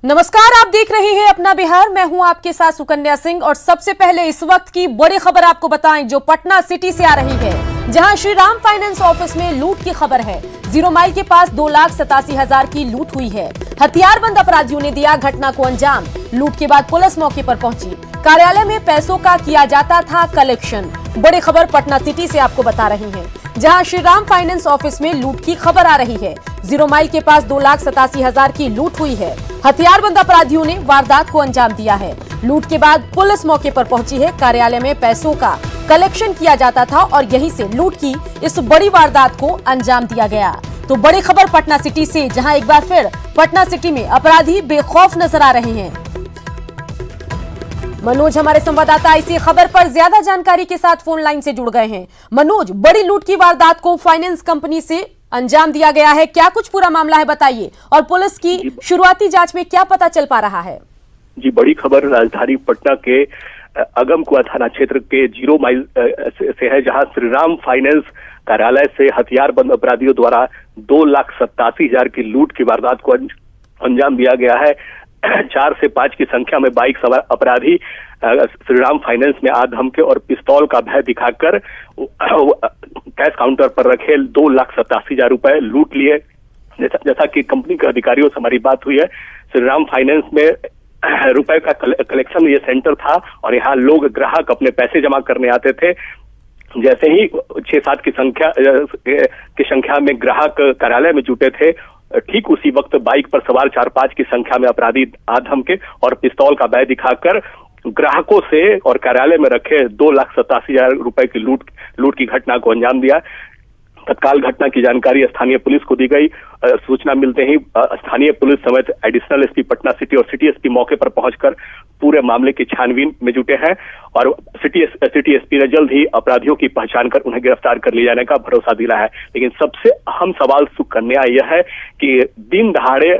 नमस्कार, आप देख रहे हैं अपना बिहार। मैं हूं आपके साथ सुकन्या सिंह और सबसे पहले इस वक्त की बड़ी खबर आपको बताएं जो पटना सिटी से आ रही है, जहां श्री राम फाइनेंस ऑफिस में लूट की खबर है। 0 माइल के पास 2,87,000 की लूट हुई है। हथियारबंद अपराधियों ने दिया घटना को अंजाम। लूट के बाद पुलिस मौके पर पहुंची। कार्यालय में पैसों का किया जाता था कलेक्शन। बड़ी खबर पटना सिटी से आपको बता रही है, जहां श्री राम फाइनेंस ऑफिस में लूट की खबर आ रही है। 0 माइल के पास 2,87,000 की लूट हुई है। हथियारबंद अपराधियों ने वारदात को अंजाम दिया है। लूट के बाद पुलिस मौके पर पहुंची है। कार्यालय में पैसों का कलेक्शन किया जाता था और यहीं से लूट की इस बड़ी वारदात को अंजाम दिया गया। तो बड़ी खबर पटना सिटी से, जहां एक बार फिर पटना सिटी में अपराधी बेखौफ नजर आ रहे हैं। मनोज हमारे संवाददाता इसी खबर पर ज्यादा जानकारी के साथ फोन लाइन से जुड़ गए हैं। मनोज, बड़ी लूट की वारदात को फाइनेंस कंपनी से अंजाम दिया गया है, क्या कुछ पूरा मामला है बताइए, और पुलिस की शुरुआती जांच में क्या पता चल पा रहा है? जी, बड़ी खबर राजधानी पटना के अगमकुआ थाना क्षेत्र के 0 माइल से है, जहां श्रीराम फाइनेंस कार्यालय से हथियारबंद अपराधियों द्वारा 2,87,000 की लूट की वारदात को अंजाम दिया गया है। 4 से 5 की संख्या में बाइक सवार अपराधी श्रीराम फाइनेंस में आधमके और पिस्तौल का भय दिखाकर कैश काउंटर पर रखे 2,87,000 रुपए लूट लिए। जैसा कि कंपनी के अधिकारियों से हमारी बात हुई है, श्रीराम फाइनेंस में रुपए का कलेक्शन ये सेंटर था और यहाँ लोग ग्राहक अपने पैसे जमा करने आते थे। जैसे ही 6-7 की संख्या में ग्राहक कार्यालय में जुटे थे, ठीक उसी वक्त बाइक पर सवार 4-5 की संख्या में अपराधी आधमके और पिस्तौल का भय दिखाकर ग्राहकों से और कार्यालय में रखे 2,87,000 रुपए की लूट की घटना को अंजाम दिया। तत्काल घटना की जानकारी स्थानीय पुलिस को दी गई। सूचना मिलते ही स्थानीय पुलिस समेत एडिशनल एसपी पटना सिटी और सिटी एसपी मौके पर पहुंचकर पूरे मामले की छानबीन में जुटे हैं और सिटी एसपी ने जल्द ही अपराधियों की पहचान कर उन्हें गिरफ्तार कर लिया जाने का भरोसा दिला है। लेकिन सबसे अहम सवाल सुकन्या यह है कि दिन दहाड़े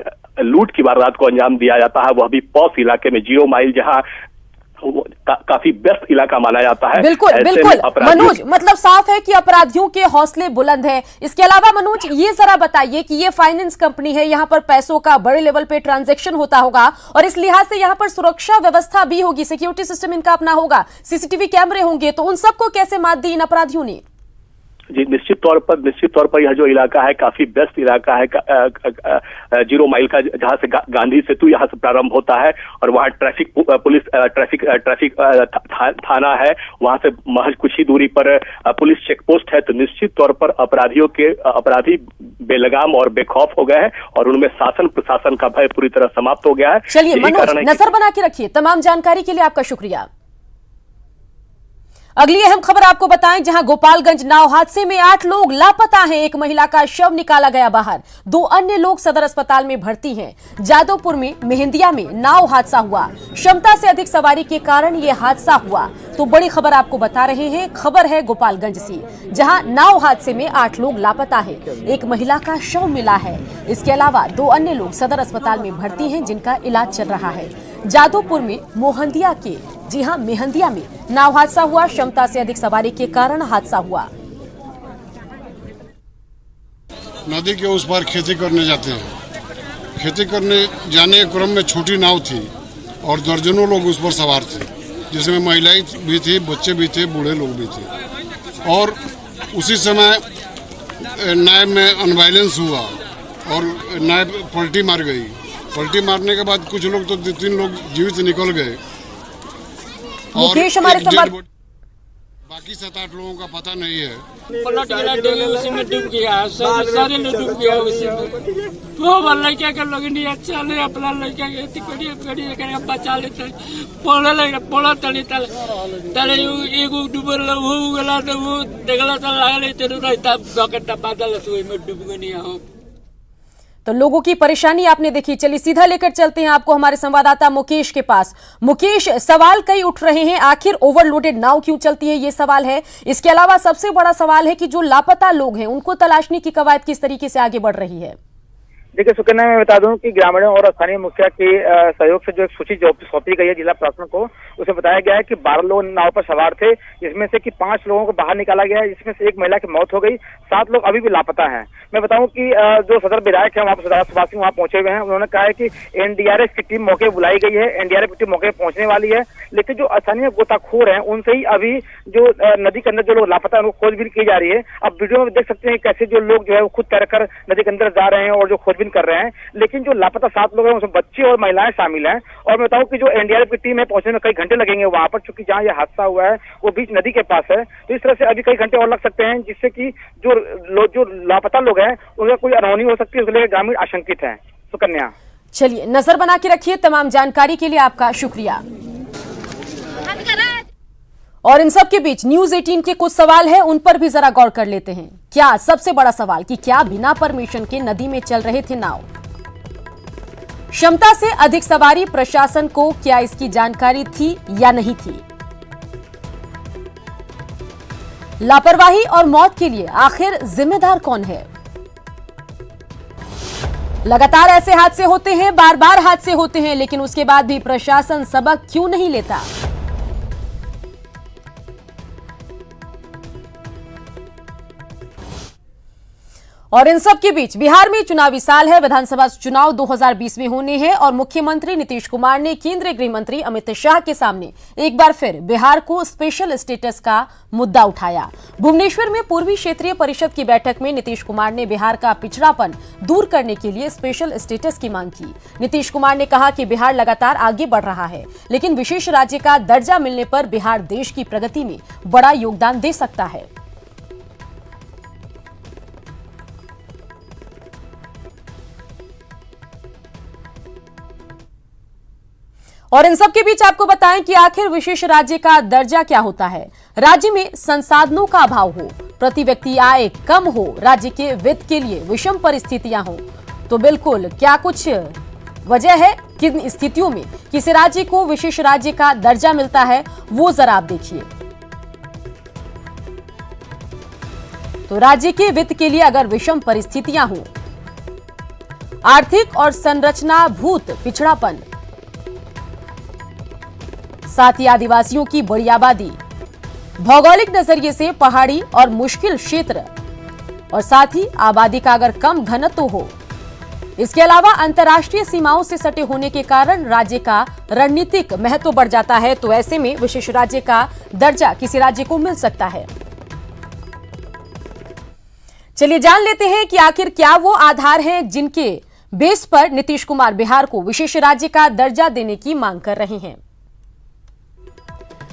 लूट की वारदात को अंजाम दिया जाता है, वह भी पॉस इलाके में 0 माइल, जहां काफी व्यस्त इलाका माना जाता है। बिल्कुल मनोज, मतलब साफ है कि अपराधियों के हौसले बुलंद हैं। इसके अलावा मनोज, ये जरा बताइए कि ये फाइनेंस कंपनी है, यहाँ पर पैसों का बड़े लेवल पे ट्रांजैक्शन होता होगा और इस लिहाज से यहाँ पर सुरक्षा व्यवस्था भी होगी, सिक्योरिटी सिस्टम इनका अपना होगा, सीसीटीवी कैमरे होंगे, तो उन सबको कैसे मात दी इन अपराधियों ने? जी, निश्चित तौर पर यह जो इलाका है काफी व्यस्त इलाका है। 0 माइल का, जहां से गांधी सेतु यहाँ से प्रारंभ होता है और वहाँ ट्रैफिक थाना है, वहां से महज कुछ ही दूरी पर पुलिस चेक पोस्ट है। तो निश्चित तौर पर अपराधी बेलगाम और बेखौफ हो गए हैं और उनमें शासन प्रशासन का भय पूरी तरह समाप्त हो गया है। चलिए मनोज, नजर बना के रखिए। तमाम जानकारी के लिए आपका शुक्रिया। अगली अहम खबर आपको बताएं, जहां गोपालगंज नाव हादसे में 8 लोग लापता हैं। एक महिला का शव निकाला गया बाहर। 2 अन्य लोग सदर अस्पताल में भर्ती हैं। जादवपुर में मेहंदिया में नाव हादसा हुआ। क्षमता से अधिक सवारी के कारण यह हादसा हुआ। तो बड़ी खबर आपको बता रहे हैं, खबर है गोपालगंज से, जहां नाव हादसे में 8 लोग लापता है। एक महिला का शव मिला है। इसके अलावा 2 अन्य लोग सदर अस्पताल में भर्ती हैं, जिनका इलाज चल रहा है। जादवपुर में मोहंदिया के, जी हां, मेहंदिया में नाव हादसा हुआ। क्षमता से अधिक सवारी के कारण हादसा हुआ। नदी के उस पार खेती करने जाते हैं। खेती करने जाने के क्रम में छोटी नाव थी और दर्जनों लोग उस पर सवार थे, जिसमें महिलाएं भी थी, बच्चे भी थे, बूढ़े लोग भी थे। और उसी समय नाव में अनवायलेंस हुआ और नाव पलटी मार गई। पलटी मारने के बाद कुछ लोग, तो 2-3 लोग जीवित निकल गए और बाकी 7-8 लोगों का पता नहीं है। पलट गया, उसी में डूब गया, सारे लोग डूब गया उसी में। तो लड़का के लोग नहीं अच्छा नहीं, अपना लड़का के बचा लेते, पढ़ तले एगो डूबल हो गला, तो वो देखला लागल बादल में डूब गई। तो लोगों की परेशानी आपने देखी। चलिए सीधा लेकर चलते हैं आपको हमारे संवाददाता मुकेश के पास। मुकेश, सवाल कई उठ रहे हैं, आखिर ओवरलोडेड नाव क्यों चलती है, ये सवाल है। इसके अलावा सबसे बड़ा सवाल है कि जो लापता लोग हैं उनको तलाशने की कवायद किस तरीके से आगे बढ़ रही है? देखिए सुकन्या, मैं बता दूं कि ग्रामीणों और स्थानीय मुखिया के सहयोग से जो एक सूची सौंपी गई है जिला प्रशासन को, उसमें बताया गया है कि 12 लोग नाव पर सवार थे, जिसमें से कि 5 लोगों को बाहर निकाला गया है, जिसमें से एक महिला की मौत हो गई, 7 लोग अभी भी लापता हैं। मैं बताऊं कि जो सदर विधायक है वहाँ पर सुभाष सिंह वहाँ पहुंचे हुए हैं। उन्होंने कहा है कि एनडीआरएफ की टीम मौके बुलाई गई है, एनडीआरएफ की टीम मौके पहुंचने वाली है, लेकिन जो स्थानीय गोताखोर हैं उनसे ही अभी जो नदी के अंदर जो लोग लापता है उनको खोजबीन की जा रही है। अब वीडियो में देख सकते हैं कैसे जो लोग जो है वो खुद तैरकर नदी के अंदर जा रहे हैं और जो खोजबीन कर रहे हैं, लेकिन जो लापता 7 लोग हैं उसमें बच्चे और महिलाएं शामिल हैं। और मैं बताऊं कि जो एनडीआरएफ की टीम है पहुंचने में कई घंटे लगेंगे वहां पर, चूंकि जहां ये हादसा हुआ है वो बीच नदी के पास है, तो इस तरह से अभी कई घंटे और लग सकते हैं, जिससे कि जो लापता लोग हैं उनका कोई अनहोनी हो सकती है, उसके लिए ग्रामीण आशंकित है। सुकन्या, चलिए नजर बना के रखिए। तमाम जानकारी के लिए आपका शुक्रिया। और इन सब के बीच न्यूज 18 के कुछ सवाल हैं, उन पर भी जरा गौर कर लेते हैं। क्या सबसे बड़ा सवाल कि क्या बिना परमिशन के नदी में चल रहे थे नाव? क्षमता से अधिक सवारी प्रशासन को क्या इसकी जानकारी थी या नहीं थी? लापरवाही और मौत के लिए आखिर जिम्मेदार कौन है? लगातार ऐसे हादसे होते हैं, बार बार हादसे होते हैं, लेकिन उसके बाद भी प्रशासन सबक क्यों नहीं लेता? और इन सब के बीच बिहार में चुनावी साल है, विधानसभा चुनाव 2020 में होने हैं और मुख्यमंत्री नीतीश कुमार ने केंद्रीय गृह मंत्री अमित शाह के सामने एक बार फिर बिहार को स्पेशल स्टेटस का मुद्दा उठाया। भुवनेश्वर में पूर्वी क्षेत्रीय परिषद की बैठक में नीतीश कुमार ने बिहार का पिछड़ापन दूर करने के लिए स्पेशल स्टेटस की मांग की। नीतीश कुमार ने कहा कि बिहार लगातार आगे बढ़ रहा है, लेकिन विशेष राज्य का दर्जा मिलने पर बिहार देश की प्रगति में बड़ा योगदान दे सकता है। और इन सब के बीच आपको बताएं कि आखिर विशेष राज्य का दर्जा क्या होता है। राज्य में संसाधनों का अभाव हो, प्रति व्यक्ति आय कम हो, राज्य के वित्त के लिए विषम परिस्थितियां हो, तो बिल्कुल क्या कुछ वजह है किन स्थितियों में किसी राज्य को विशेष राज्य का दर्जा मिलता है, वो जरा आप देखिए। तो राज्य के वित्त के लिए अगर विषम परिस्थितियां हो, आर्थिक और संरचनाभूत पिछड़ापन, साथ ही आदिवासियों की बड़ी आबादी, भौगोलिक नजरिए से पहाड़ी और मुश्किल क्षेत्र, और साथ ही आबादी का अगर कम घनत्व हो, इसके अलावा अंतर्राष्ट्रीय सीमाओं से सटे होने के कारण राज्य का रणनीतिक महत्व बढ़ जाता है, तो ऐसे में विशेष राज्य का दर्जा किसी राज्य को मिल सकता है। चलिए जान लेते हैं कि आखिर क्या वो आधार हैं जिनके बेस पर नीतीश कुमार बिहार को विशेष राज्य का दर्जा देने की मांग कर रहे हैं।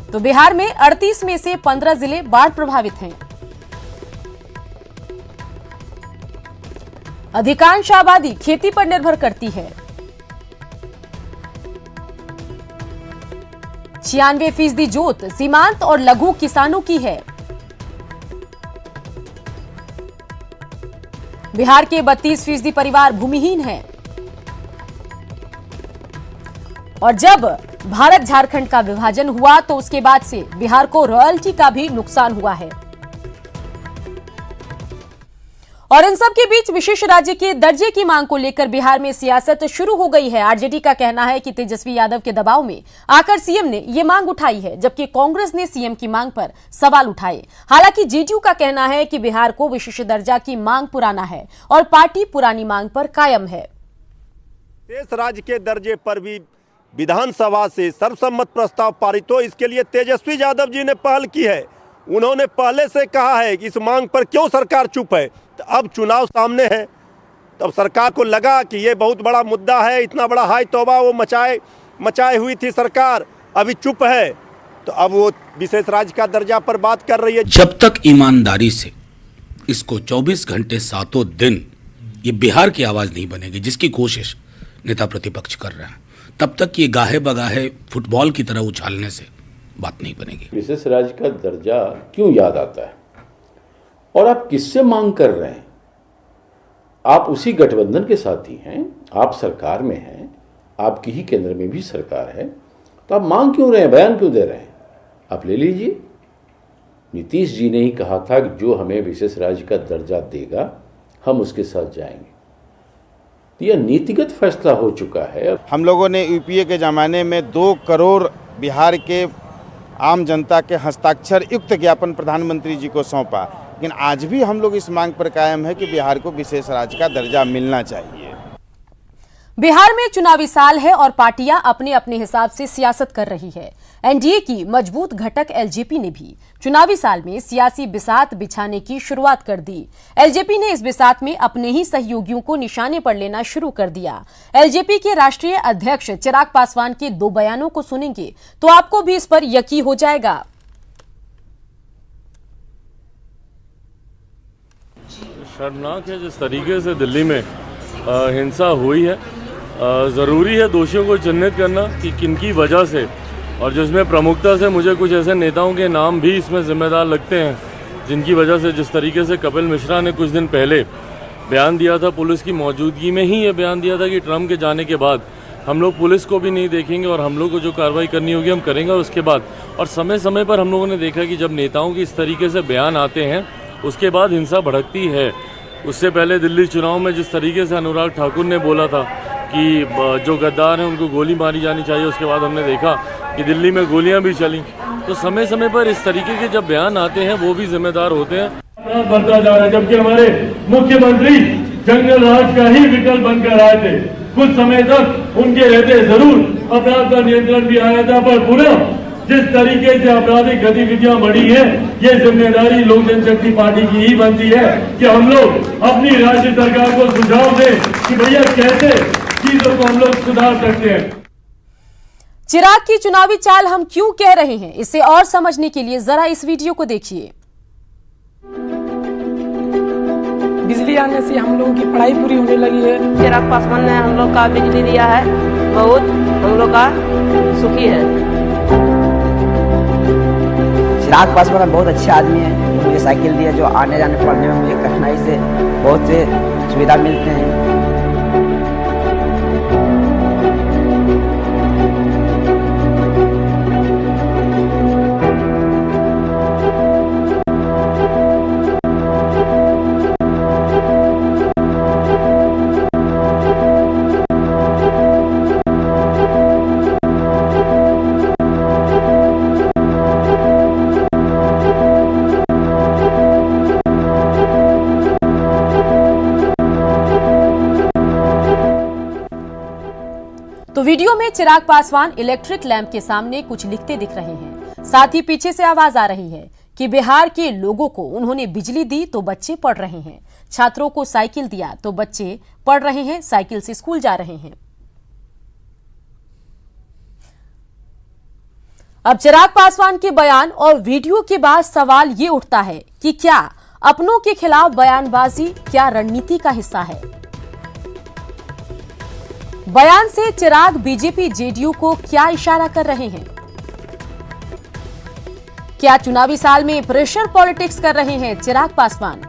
तो बिहार में 38 में से 15 जिले बाढ़ प्रभावित हैं। अधिकांश आबादी खेती पर निर्भर करती है। 96% जोत सीमांत और लघु किसानों की है। बिहार के 32% परिवार भूमिहीन हैं। और जब भारत झारखंड का विभाजन हुआ तो उसके बाद से बिहार को रॉयल्टी का भी नुकसान हुआ है। और इन सब के बीच विशेष राज्य के दर्जे की मांग को लेकर बिहार में सियासत शुरू हो गई है। आरजेडी का कहना है कि तेजस्वी यादव के दबाव में आकर सीएम ने यह मांग उठाई है, जबकि कांग्रेस ने सीएम की मांग पर सवाल उठाए। हालांकि जेडीयू का कहना है कि बिहार को विशेष दर्जा की मांग पुराना है और पार्टी पुरानी मांग पर कायम है। शेष राज्य के दर्जे पर भी विधानसभा से सर्वसम्मत प्रस्ताव पारित हो, इसके लिए तेजस्वी यादव जी ने पहल की है। उन्होंने पहले से कहा है कि इस मांग पर क्यों सरकार चुप है। तो अब चुनाव सामने है, तब सरकार को लगा कि ये बहुत बड़ा मुद्दा है, इतना बड़ा हाई तौबा वो मचाए हुई थी सरकार, अभी चुप है, तो अब वो विशेष राज्य का दर्जा पर बात कर रही है। जब तक ईमानदारी से इसको 24 घंटे 7 दिन ये बिहार की आवाज नहीं बनेगी, जिसकी कोशिश नेता प्रतिपक्ष कर रहे हैं, तब तक ये गाहे बगाहे फुटबॉल की तरह उछालने से बात नहीं बनेगी। विशेष राज्य का दर्जा क्यों याद आता है और आप किससे मांग कर रहे हैं? आप उसी गठबंधन के साथी हैं, आप सरकार में हैं, आपकी ही केंद्र में भी सरकार है, तो आप मांग क्यों रहे हैं, बयान क्यों दे रहे हैं? आप ले लीजिए। नीतीश जी ने ही कहा था कि जो हमें विशेष राज्य का दर्जा देगा हम उसके साथ जाएंगे। तो यह नीतिगत फैसला हो चुका है। हम लोगों ने यूपीए के ज़माने में 2 करोड़ बिहार के आम जनता के हस्ताक्षर युक्त ज्ञापन प्रधानमंत्री जी को सौंपा, लेकिन आज भी हम लोग इस मांग पर कायम है कि बिहार को विशेष राज्य का दर्जा मिलना चाहिए। बिहार में चुनावी साल है और पार्टियां अपने अपने हिसाब से सियासत कर रही है। एनडीए की मजबूत घटक एलजेपी ने भी चुनावी साल में सियासी बिसात बिछाने की शुरुआत कर दी। एलजेपी ने इस बिसात में अपने ही सहयोगियों को निशाने पर लेना शुरू कर दिया। एलजेपी के राष्ट्रीय अध्यक्ष चिराग पासवान के 2 बयानों को सुनेंगे तो आपको भी इस पर यकीन हो जाएगा। शर्मनाक है जिस तरीके से दिल्ली में हिंसा हुई है। ज़रूरी है दोषियों को चिन्हित करना कि किनकी वजह से, और जिसमें प्रमुखता से मुझे कुछ ऐसे नेताओं के नाम भी इसमें जिम्मेदार लगते हैं जिनकी वजह से, जिस तरीके से कपिल मिश्रा ने कुछ दिन पहले बयान दिया था, पुलिस की मौजूदगी में ही ये बयान दिया था कि ट्रंप के जाने के बाद हम लोग पुलिस को भी नहीं देखेंगे और हम लोग को जो कार्रवाई करनी होगी हम करेंगे। और उसके बाद और समय समय पर हम लोगों ने देखा कि जब नेताओं की इस तरीके से बयान आते हैं उसके बाद हिंसा भड़कती है। उससे पहले दिल्ली चुनाव में जिस तरीके से अनुराग ठाकुर ने बोला था कि जो गद्दार हैं उनको गोली मारी जानी चाहिए, उसके बाद हमने देखा कि दिल्ली में गोलियां भी चली। तो समय समय पर इस तरीके के जब बयान आते हैं वो भी जिम्मेदार होते हैं। बढ़ता जा रहा है, जबकि हमारे मुख्यमंत्री जंगल राज का ही विकल्प बनकर आए थे। कुछ समय तक उनके रहते जरूर अपराध का नियंत्रण भी आया था, पर पुनः जिस तरीके से आपराधिक गतिविधियां बढ़ी है, ये जिम्मेदारी लोक जनशक्ति पार्टी की ही बनती है कि हम लोग अपनी राज्य सरकार को सुझाव दें कि भैया कैसे चीजों को हम लोग सुधार सकते हैं। चिराग की चुनावी चाल हम क्यों कह रहे हैं, इसे और समझने के लिए जरा इस वीडियो को देखिए। बिजली आने से हम लोगों की पढ़ाई पूरी होने लगी है। चिराग पासवान ने हम लोग का बिजली दिया है, बहुत हम लोग का सुखी है। चिराग पासवान बहुत अच्छे आदमी है, मुझे साइकिल दिया जो आने जाने पढ़ने में मुझे कठिनाई से बहुत से सुविधा मिलते हैं। तो वीडियो में चिराग पासवान इलेक्ट्रिक लैंप के सामने कुछ लिखते दिख रहे हैं। साथ ही पीछे से आवाज आ रही है कि बिहार के लोगों को उन्होंने बिजली दी तो बच्चे पढ़ रहे हैं, छात्रों को साइकिल दिया तो बच्चे पढ़ रहे हैं, साइकिल से स्कूल जा रहे हैं। अब चिराग पासवान के बयान और वीडियो के बाद सवाल ये उठता है कि क्या अपनों के खिलाफ बयानबाजी क्या रणनीति का हिस्सा है? बयान से चिराग बीजेपी जेडीयू को क्या इशारा कर रहे हैं? क्या चुनावी साल में प्रेशर पॉलिटिक्स कर रहे हैं चिराग पासवान?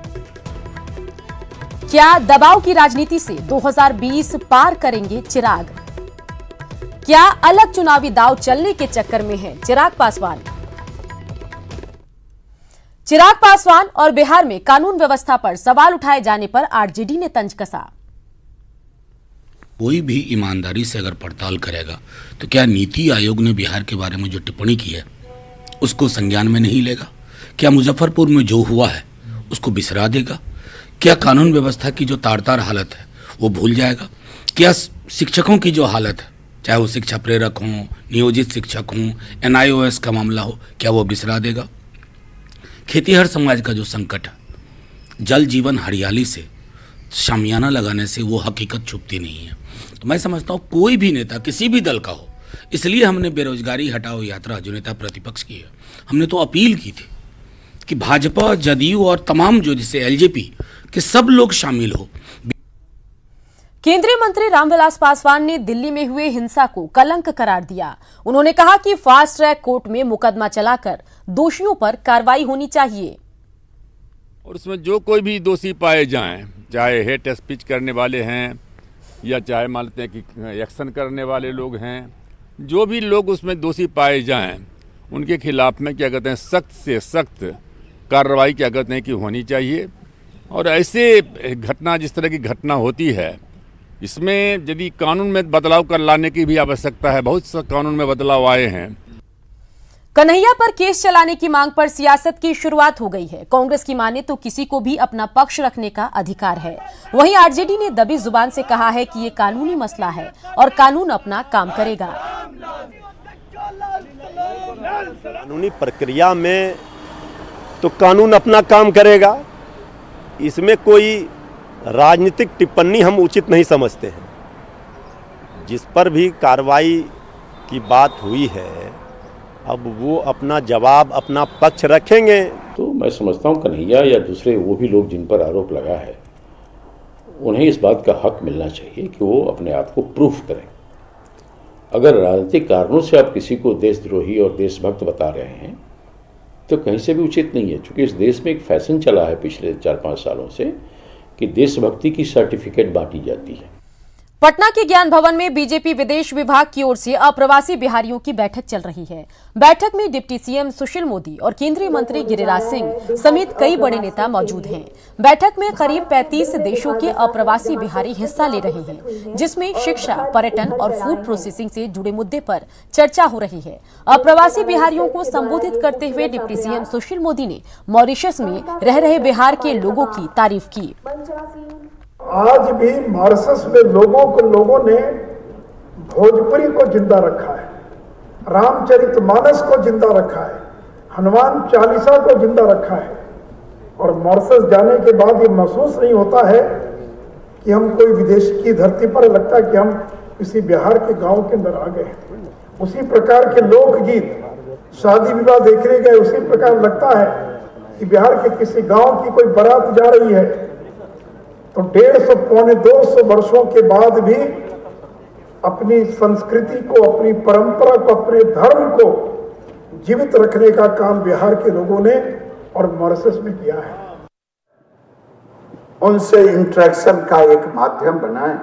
क्या दबाव की राजनीति से 2020 पार करेंगे चिराग? क्या अलग चुनावी दांव चलने के चक्कर में है चिराग पासवान? चिराग पासवान और बिहार में कानून व्यवस्था पर सवाल उठाए जाने पर आरजेडी ने तंज कसा। कोई भी ईमानदारी से अगर पड़ताल करेगा तो क्या नीति आयोग ने बिहार के बारे में जो टिप्पणी की है उसको संज्ञान में नहीं लेगा? क्या मुजफ्फरपुर में जो हुआ है उसको बिसरा देगा? क्या कानून व्यवस्था की जो तार-तार हालत है वो भूल जाएगा? क्या शिक्षकों की जो हालत है, चाहे वो शिक्षा प्रेरक हों, नियोजित शिक्षक हों, NIOS का मामला हो, क्या वो बिसरा देगा? खेतीहर समाज का जो संकट है, जल जीवन हरियाली से शामियाना लगाने से वो हकीकत छुपती नहीं है। तो मैं समझता हूँ कोई भी नेता किसी भी दल का हो, इसलिए हमने बेरोजगारी हटाओ यात्रा जो नेता प्रतिपक्ष की है, हमने तो अपील की थी कि भाजपा, जदयू और तमाम जो जिसे एलजेपी के सब लोग शामिल हो। केंद्रीय मंत्री रामविलास पासवान ने दिल्ली में हुए हिंसा को कलंक करार दिया। उन्होंने कहा कि फास्ट ट्रैक कोर्ट में मुकदमा चलाकर दोषियों पर कार्रवाई होनी चाहिए और उसमें जो कोई भी दोषी पाए जाएं, चाहे हेट स्पीच करने वाले हैं या चाहे मान लेते हैं कि एक्शन करने वाले लोग हैं, जो भी लोग उसमें दोषी पाए जाएं उनके खिलाफ में क्या कहते हैं सख्त से सख्त कार्रवाई क्या कहते हैं कि होनी चाहिए। और ऐसे घटना, जिस तरह की घटना होती है इसमें यदि कानून में बदलाव कर लाने की भी आवश्यकता है। बहुत से कानून में बदलाव आए हैं। कन्हैया पर केस चलाने की मांग पर सियासत की शुरुआत हो गई है। कांग्रेस की माने तो किसी को भी अपना पक्ष रखने का अधिकार है। वहीं आरजेडी ने दबी जुबान से कहा है कि ये कानूनी मसला है और कानून अपना काम करेगा। कानूनी प्रक्रिया में तो कानून अपना काम करेगा, इसमें कोई राजनीतिक टिप्पणी हम उचित नहीं समझते हैं। जिस पर भी कार्रवाई की बात हुई है, अब वो अपना जवाब, अपना पक्ष रखेंगे। तो मैं समझता हूँ कन्हैया या दूसरे वो भी लोग जिन पर आरोप लगा है, उन्हें इस बात का हक मिलना चाहिए कि वो अपने आप को प्रूफ करें। अगर राजनीतिक कारणों से आप किसी को देशद्रोही और देशभक्त बता रहे हैं तो कहीं से भी उचित नहीं है, क्योंकि इस देश में एक फैशन चला है पिछले 4-5 सालों से कि देशभक्ति की सर्टिफिकेट बांटी जाती है। पटना के ज्ञान भवन में बीजेपी विदेश विभाग की ओर से अप्रवासी बिहारियों की बैठक चल रही है। बैठक में डिप्टी सीएम सुशील मोदी और केंद्रीय मंत्री गिरिराज सिंह समेत कई बड़े नेता मौजूद हैं। बैठक में करीब 35 देशों के अप्रवासी बिहारी हिस्सा ले रहे हैं, जिसमें शिक्षा, पर्यटन और फूड प्रोसेसिंग से जुड़े मुद्दे पर चर्चा हो रही है। अप्रवासी बिहारियों को संबोधित करते हुए डिप्टी सीएम सुशील मोदी ने मॉरिशस में रह रहे बिहार के लोगों की तारीफ की। आज भी मॉरिशस में लोगों ने भोजपुरी को जिंदा रखा है, रामचरितमानस को जिंदा रखा है, हनुमान चालीसा को जिंदा रखा है। और मॉरिशस जाने के बाद ये महसूस नहीं होता है कि हम कोई विदेश की धरती पर, लगता है कि हम किसी बिहार के गांव के अंदर आ गए। उसी प्रकार के लोकगीत, शादी विवाह देखने गए, उसी प्रकार लगता है कि बिहार के किसी गांव की कोई बारात जा रही है। तो 150-200 वर्षों के बाद भी अपनी संस्कृति को, अपनी परंपरा को, अपने धर्म को जीवित रखने का काम बिहार के लोगों ने और मॉरिशस में किया है। उनसे इंटरेक्शन का एक माध्यम बनाएं।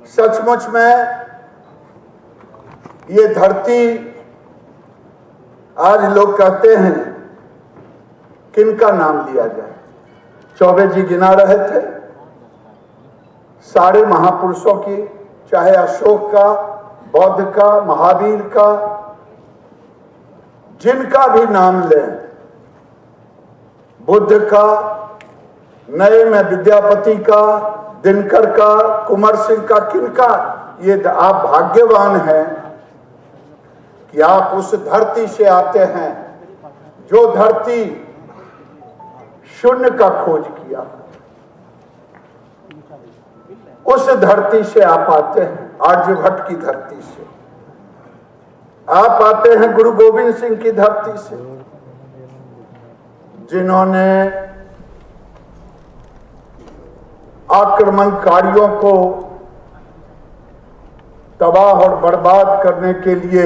सचमुच में ये धरती, आज लोग कहते हैं किनका नाम लिया जाए। चौबे जी गिना रहे थे सारे महापुरुषों की, चाहे अशोक का, बौद्ध का, महावीर का, जिनका भी नाम लें, बुद्ध का, नए में विद्यापति का, दिनकर का, कुंवर सिंह का, किनका, ये आप भाग्यवान हैं कि आप उस धरती से आते हैं जो धरती शून्य का खोज किया। उस धरती से आप आते हैं, आर्यभट्ट की धरती से आप आते हैं, गुरु गोविंद सिंह की धरती से, जिन्होंने आक्रमणकारियों को तबाह और बर्बाद करने के लिए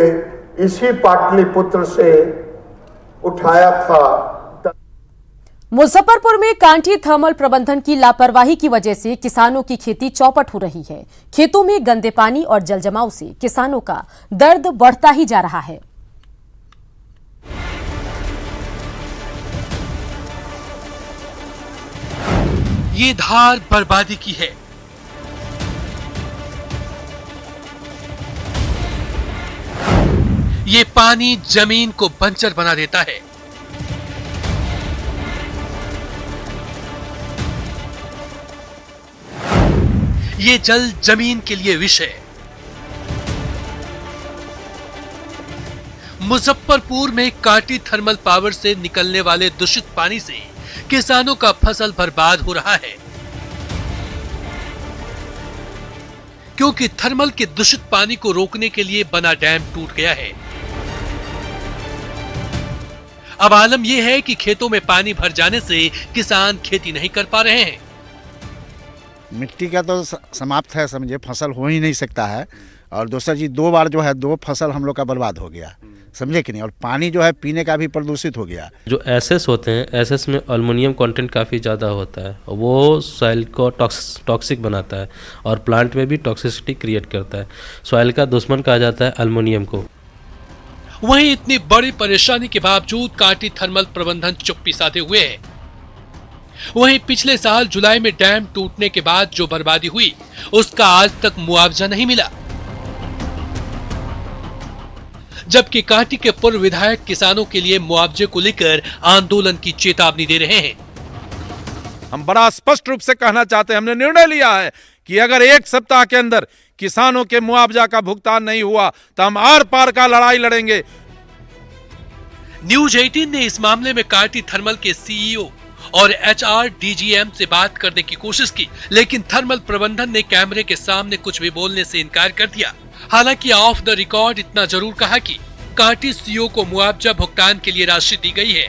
इसी पाटलिपुत्र से उठाया था। मुजफ्फरपुर में कांठी थर्मल प्रबंधन की लापरवाही की वजह से किसानों की खेती चौपट हो रही है। खेतों में गंदे पानी और जलजमाव से किसानों का दर्द बढ़ता ही जा रहा है। ये धार बर्बादी की है। ये पानी जमीन को बंजर बना देता है। ये जल जमीन के लिए विष है। मुजफ्फरपुर में कांटी थर्मल पावर से निकलने वाले दूषित पानी से किसानों का फसल बर्बाद हो रहा है, क्योंकि थर्मल के दूषित पानी को रोकने के लिए बना डैम टूट गया है। अब आलम यह है कि खेतों में पानी भर जाने से किसान खेती नहीं कर पा रहे हैं। मिट्टी का तो समाप्त है, समझे, फसल हो ही नहीं सकता है। और दूसरा जी, 2 बार जो है 2 फसल हम लोग का बर्बाद हो गया, समझे कि नहीं। और पानी जो है पीने का भी प्रदूषित हो गया। जो एसएस होते हैं, एसएस में एल्युमिनियम कंटेंट काफ़ी ज़्यादा होता है, वो सॉइल को टॉक्सिक बनाता है और प्लांट में भी टॉक्सिसिटी क्रिएट करता है। सॉइल का दुश्मन कहा जाता है एल्युमिनियम को। वहीं इतनी बड़ी परेशानी के बावजूद कांटी थर्मल प्रबंधन चुप्पी साधे हुए है। वहीं पिछले साल जुलाई में डैम टूटने के बाद जो बर्बादी हुई उसका आज तक मुआवजा नहीं मिला। जबकि कांटी के पूर्व विधायक किसानों के लिए मुआवजे को लेकर आंदोलन की चेतावनी दे रहे हैं। हम बड़ा स्पष्ट रूप से कहना चाहते हैं, हमने निर्णय लिया है कि अगर 1 सप्ताह के अंदर किसानों के मुआवजा का भुगतान नहीं हुआ तो हम आर पार का लड़ाई लड़ेंगे। न्यूज 18 ने इस मामले में कांटी थर्मल के सीईओ और एचआर डीजीएम से बात करने की कोशिश की, लेकिन थर्मल प्रबंधन ने कैमरे के सामने कुछ भी बोलने से इनकार कर दिया। हालांकि ऑफ द रिकॉर्ड इतना जरूर कहा कि कांटी सीईओ को मुआवजा भुगतान के लिए राशि दी गई है।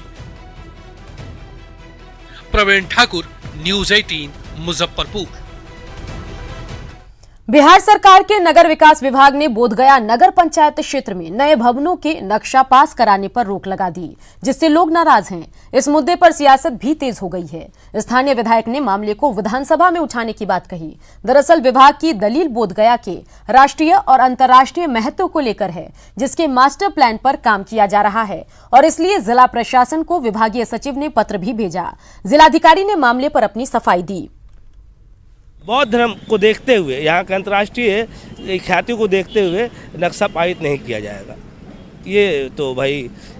प्रवीण ठाकुर, न्यूज 18, मुजफ्फरपुर। बिहार सरकार के नगर विकास विभाग ने बोधगया नगर पंचायत क्षेत्र में नए भवनों के नक्शा पास कराने पर रोक लगा दी, जिससे लोग नाराज हैं। इस मुद्दे पर सियासत भी तेज हो गई है। स्थानीय विधायक ने मामले को विधानसभा में उठाने की बात कही। दरअसल विभाग की दलील बोधगया के राष्ट्रीय और अंतर्राष्ट्रीय महत्व को लेकर है, जिसके मास्टर प्लान पर काम किया जा रहा है और इसलिए जिला प्रशासन को विभागीय सचिव ने पत्र भी भेजा। जिलाधिकारी ने मामले पर अपनी सफाई दी। बौद्ध धर्म को देखते हुए, यहाँ के अंतर्राष्ट्रीय ख्याति को देखते हुए नक्शा पारित नहीं किया जाएगा। ये तो भाई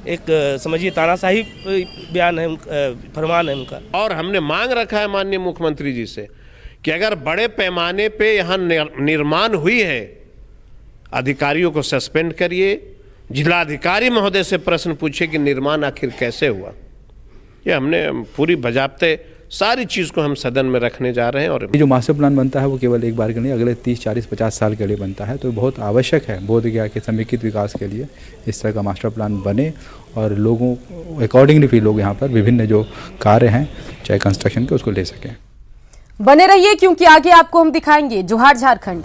एक समझिए तानाशाही बयान है, फरमान है उनका। और हमने मांग रखा है माननीय मुख्यमंत्री जी से कि अगर बड़े पैमाने पे यहाँ निर्माण हुई है, अधिकारियों को सस्पेंड करिए, जिलाधिकारी महोदय से प्रश्न पूछे कि निर्माण आखिर कैसे हुआ। ये हमने पूरी बजाबते सारी चीज़ को हम सदन में रखने जा रहे हैं। और ये जो मास्टर प्लान बनता है वो केवल एक बार के नहीं, अगले 30, 40, 50 साल के लिए बनता है। तो बहुत आवश्यक है बोधगया के समेकित विकास के लिए इस तरह का मास्टर प्लान बने और लोगों अकॉर्डिंगली भी लोग यहाँ पर विभिन्न जो कार्य हैं चाहे कंस्ट्रक्शन के उसको ले सकें। बने रहिए क्योंकि आगे आपको हम दिखाएंगे जोहार झारखंड।